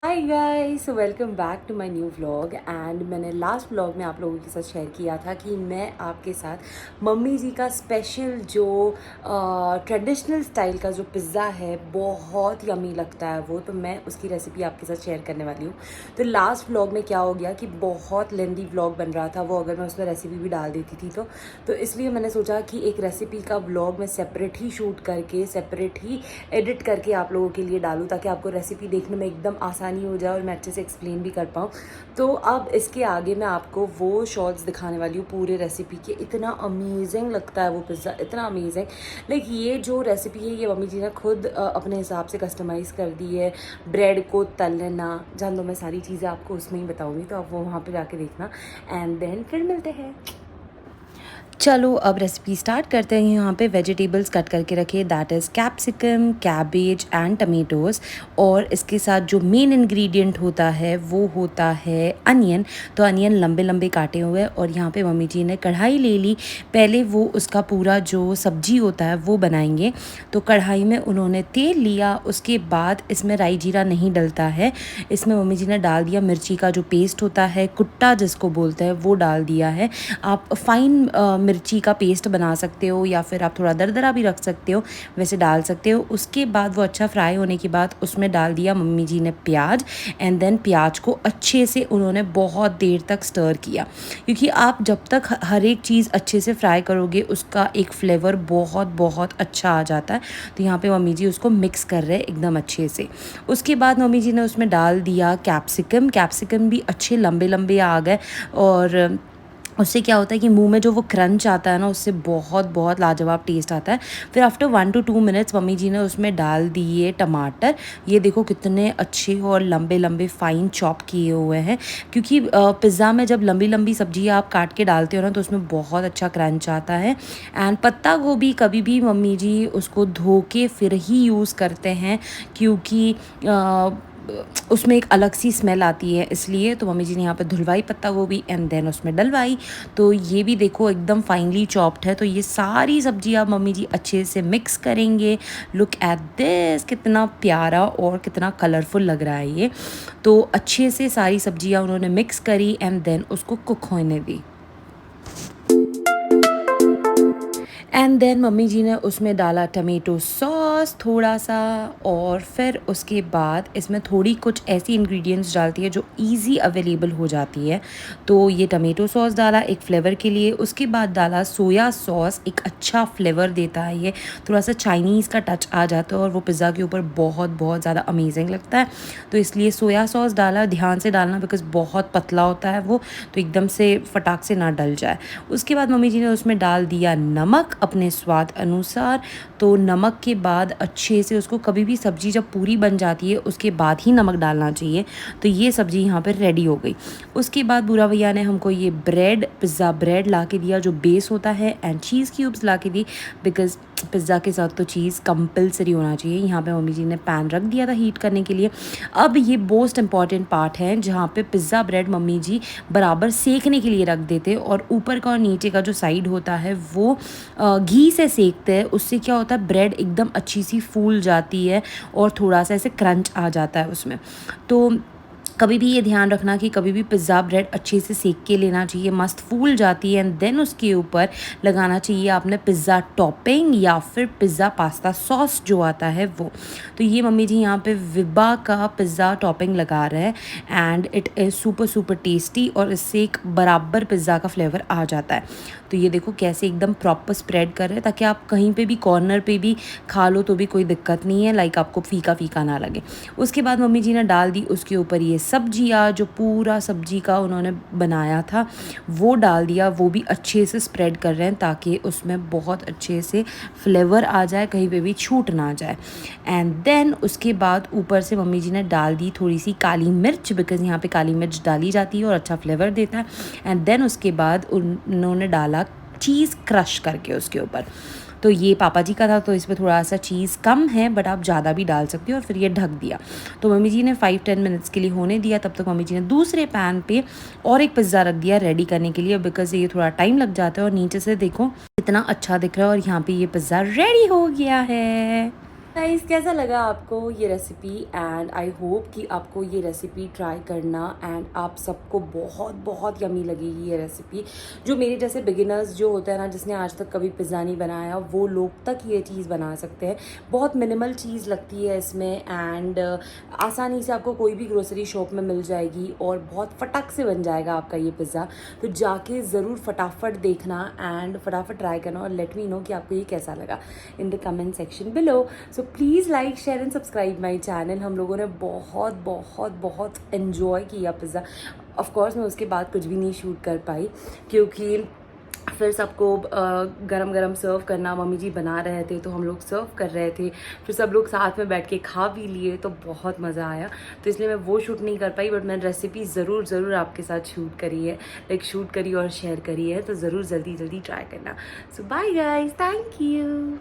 Hi guys, welcome back to my new vlog. And मैंने last vlog में आप लोगों के साथ शेयर किया था कि मैं आपके साथ मम्मी जी का स्पेशल जो ट्रेडिशनल स्टाइल का जो पिज़्ज़ा है, बहुत यमी लगता है वो, तो मैं उसकी रेसिपी आपके साथ शेयर करने वाली हूँ। तो लास्ट व्लॉग में क्या हो गया कि बहुत लेंदी व्लॉग बन रहा था वो, अगर मैं उसमें रेसिपी भी डाल देती थी तो इसलिए मैंने सोचा कि एक रेसिपी का व्लॉग मैं सेपरेट ही शूट करके, सेपरेट ही एडिट करके आप लोगों के लिए डालूँ, ताकि आपको रेसिपी देखने में एकदम आसानी हो जाए और मैं अच्छे से एक्सप्लेन भी कर पाऊँ। तो अब इसके आगे मैं आपको वो शॉट्स दिखाने वाली हूँ पूरे रेसिपी के। इतना अमेजिंग लगता है वो पिज़्ज़ा, इतना अमेजिंग। लाइक ये जो रेसिपी है ये मम्मी जी ने खुद अपने हिसाब से कस्टमाइज़ कर दी है। ब्रेड को तलना, जान लो, मैं सारी चीज़ें आपको उसमें ही बताऊँगी, तो आप वो वहाँ पर जाके देखना। एंड देन फिर मिलते हैं। चलो अब रेसिपी स्टार्ट करते हैं। यहाँ पे वेजिटेबल्स कट करके रखे, that is capsicum, cabbage and tomatoes. और इसके साथ जो मेन इंग्रेडिएंट होता है वो होता है अनियन। तो अनियन लंबे लंबे काटे हुए, और यहाँ पे मम्मी जी ने कढ़ाई ले ली। पहले वो उसका पूरा जो सब्जी होता है वो बनाएंगे। तो कढ़ाई में उन्होंने तेल लिया, उसके बाद इसमें राई जीरा नहीं डलता है। इसमें मम्मी जी ने डाल दिया मिर्ची का जो पेस्ट होता है, कुट्टा जिसको बोलते हैं, वो डाल दिया है। आप फाइन मिर्ची का पेस्ट बना सकते हो, या फिर आप थोड़ा दरदरा भी रख सकते हो, वैसे डाल सकते हो। उसके बाद वो अच्छा फ्राई होने के बाद उसमें डाल दिया मम्मी जी ने प्याज। एंड देन प्याज को अच्छे से उन्होंने बहुत देर तक स्टर किया, क्योंकि आप जब तक हर एक चीज़ अच्छे से फ्राई करोगे उसका एक फ्लेवर बहुत बहुत अच्छा आ जाता है। तो यहाँ पे मम्मी जी उसको मिक्स कर रहे हैं एकदम अच्छे से। उसके बाद मम्मी जी ने उसमें डाल दिया कैप्सिकम। कैप्सिकम भी अच्छे लंबे लंबे आ गए, और उससे क्या होता है कि मुंह में जो वो क्रंच आता है ना, उससे बहुत बहुत लाजवाब टेस्ट आता है। फिर आफ्टर 1 to 2 मिनट्स मम्मी जी ने उसमें डाल दिए टमाटर। ये देखो कितने अच्छे और लंबे लंबे फाइन चॉप किए हुए हैं, क्योंकि पिज़्ज़ा में जब लंबी लंबी सब्जी आप काट के डालते हो ना, तो उसमें बहुत अच्छा क्रंच आता है। एंड पत्ता गोभी कभी भी मम्मी जी उसको धो के फिर ही यूज़ करते हैं, क्योंकि उसमें एक अलग सी स्मेल आती है, इसलिए। तो मम्मी जी ने यहाँ पे धुलवाई पत्ता गोभी एंड देन उसमें डलवाई। तो ये भी देखो एकदम फाइनली चॉप्ड है। तो ये सारी सब्जी आप मम्मी जी अच्छे से मिक्स करेंगे। लुक एट दिस, कितना प्यारा और कितना कलरफुल लग रहा है ये। तो अच्छे से सारी सब्जियाँ उन्होंने मिक्स करी एंड देन उसको कुक होने दी। एंड देन मम्मी जी ने उसमें डाला टमेटो सॉस थोड़ा सा, और फिर उसके बाद इसमें थोड़ी कुछ ऐसी इंग्रेडिएंट्स डालती है जो इजी अवेलेबल हो जाती है। तो ये टमेटो सॉस डाला एक फ्लेवर के लिए। उसके बाद डाला सोया सॉस, एक अच्छा फ्लेवर देता है ये, थोड़ा सा चाइनीज़ का टच आ जाता है और वो पिज़्ज़ा के ऊपर बहुत बहुत ज़्यादा अमेजिंग लगता है। तो इसलिए सोया सॉस डाला, ध्यान से डालना बिकॉज बहुत पतला होता है वो, तो एकदम से फटाक से ना डल जाए। उसके बाद मम्मी जी ने उसमें डाल दिया नमक अपने स्वाद अनुसार। तो नमक के बाद अच्छे से उसको, कभी भी सब्ज़ी जब पूरी बन जाती है उसके बाद ही नमक डालना चाहिए। तो ये सब्ज़ी यहाँ पर रेडी हो गई। उसके बाद बुरा भैया ने हमको ये ब्रेड, पिज़्ज़ा ब्रेड ला के दिया जो बेस होता है, एंड चीज़ क्यूब्स ला के दी, बिकॉज पिज़्ज़ा के साथ तो चीज़ कंपलसरी होना चाहिए। यहाँ पे मम्मी जी ने पैन रख दिया था हीट करने के लिए। अब ये मोस्ट इम्पॉर्टेंट पार्ट है, जहाँ पे पिज़्ज़ा ब्रेड मम्मी जी बराबर सेकने के लिए रख देते, और ऊपर का और नीचे का जो साइड होता है वो घी से सेकते हैं। उससे क्या होता है, ब्रेड एकदम अच्छी सी फूल जाती है और थोड़ा सा ऐसे क्रंच आ जाता है उसमें। तो कभी भी ये ध्यान रखना कि कभी भी पिज़्ज़ा ब्रेड अच्छे से सेक के लेना चाहिए, मस्त फूल जाती है। एंड देन उसके ऊपर लगाना चाहिए आपने पिज़्ज़ा टॉपिंग, या फिर पिज़्ज़ा पास्ता सॉस जो आता है वो। तो ये मम्मी जी यहाँ पे विबा का पिज़्ज़ा टॉपिंग लगा रहे हैं, and it is super super tasty, और इससे एक बराबर पिज़्ज़ा का फ्लेवर आ जाता है। तो ये देखो कैसे एकदम प्रॉपर स्प्रेड कर रहे हैं, ताकि आप कहीं पे भी कॉर्नर पे भी खा लो तो भी कोई दिक्कत नहीं है, लाइक आपको फीका फीका ना लगे। उसके बाद मम्मी जी ने डाल दी उसके ऊपर ये सब्जियाँ, जो पूरा सब्जी का उन्होंने बनाया था वो डाल दिया। वो भी अच्छे से स्प्रेड कर रहे हैं ताकि उसमें बहुत अच्छे से फ्लेवर आ जाए, कहीं पे भी छूट ना जाए। एंड देन उसके बाद ऊपर से मम्मी जी ने डाल दी थोड़ी सी काली मिर्च, बिकॉज़ यहाँ पे काली मिर्च डाली जाती है और अच्छा फ्लेवर देता है। एंड देन उसके बाद उन्होंने डाला चीज़ क्रश करके उसके ऊपर। तो ये पापा जी का था, तो इसमें थोड़ा सा चीज़ कम है, बट आप ज़्यादा भी डाल सकते हो। और फिर ये ढक दिया। तो मम्मी जी ने 5-10 मिनट्स के लिए होने दिया। तब तक मम्मी जी ने दूसरे पैन पे और एक पिज़्ज़ा रख दिया रेडी करने के लिए, बिकॉज़ ये थोड़ा टाइम लग जाता है। और नीचे से देखो कितना अच्छा दिख रहा है, और यहाँ पे ये पिज़्ज़ा रेडी हो गया है। गाइस कैसा लगा आपको ये रेसिपी, एंड आई होप कि आपको ये रेसिपी ट्राई करना एंड आप सबको बहुत बहुत यमी लगेगी ये रेसिपी। जो मेरे जैसे बिगिनर्स जो होते हैं ना, जिसने आज तक कभी पिज़्ज़ा नहीं बनाया, वो लोग तक ये चीज़ बना सकते हैं। बहुत मिनिमल चीज़ लगती है इसमें एंड आसानी से आपको कोई भी ग्रोसरी शॉप में मिल जाएगी और बहुत फटाक से बन जाएगा आपका ये पिज़्ज़ा। तो जाके ज़रूर फटाफट देखना एंड फटाफट ट्राई करना और लेट मी नो कि आपको ये कैसा लगा in the comment section below. So please like share and subscribe my channel. हम लोगों ने बहुत बहुत बहुत इन्जॉय किया पिज़्ज़ा। ऑफ कोर्स मैं उसके बाद कुछ भी नहीं शूट कर पाई क्योंकि फिर सबको गरम गरम सर्व करना, मम्मी जी बना रहे थे तो हम लोग सर्व कर रहे थे, फिर सब लोग साथ में बैठ के खा भी लिए तो बहुत मज़ा आया। तो इसलिए मैं वो शूट नहीं कर पाई, बट मैंने रेसिपी ज़रूर आपके साथ शूट करी है, शूट करी और शेयर करी है। तो ज़रूर जल्दी ट्राई करना। सो बाय गाइज, थैंक यू।